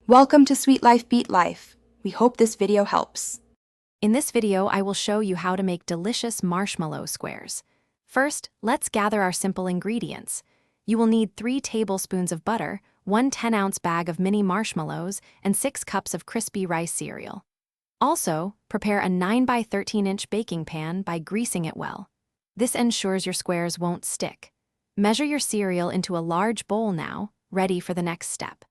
Welcome to Sweet Life Beat Life. We hope this video helps. In this video, I will show you how to make delicious marshmallow squares. First, let's gather our simple ingredients. You will need 3 tablespoons of butter, 1 10-ounce bag of mini marshmallows, and 6 cups of crispy rice cereal. Also, prepare a 9 by 13-inch baking pan by greasing it well. This ensures your squares won't stick. Measure your cereal into a large bowl now, ready for the next step.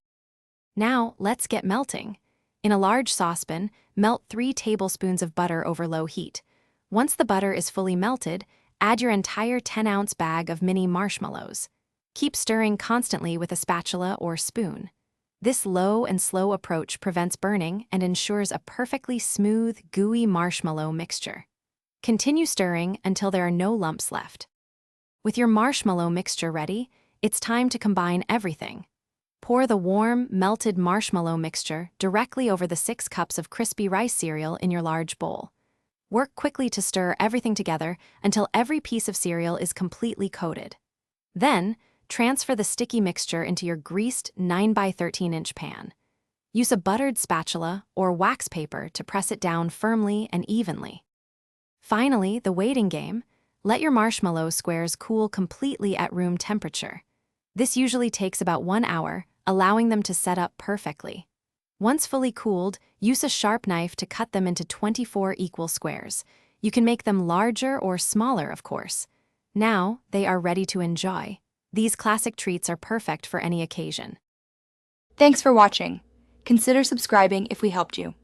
Now, let's get melting. In a large saucepan, melt 3 tablespoons of butter over low heat. Once the butter is fully melted, add your entire 10-ounce bag of mini marshmallows. Keep stirring constantly with a spatula or spoon. This low and slow approach prevents burning and ensures a perfectly smooth, gooey marshmallow mixture. Continue stirring until there are no lumps left. With your marshmallow mixture ready, it's time to combine everything. Pour the warm, melted marshmallow mixture directly over the 6 cups of crispy rice cereal in your large bowl. Work quickly to stir everything together until every piece of cereal is completely coated. Then, transfer the sticky mixture into your greased 9 by 13-inch pan. Use a buttered spatula or wax paper to press it down firmly and evenly. Finally, the waiting game. Let your marshmallow squares cool completely at room temperature. This usually takes about 1 hour, allowing them to set up perfectly. Once fully cooled, use a sharp knife to cut them into 24 equal squares. You can make them larger or smaller, of course. Now, they are ready to enjoy. These classic treats are perfect for any occasion. Thanks for watching. Consider subscribing if we helped you.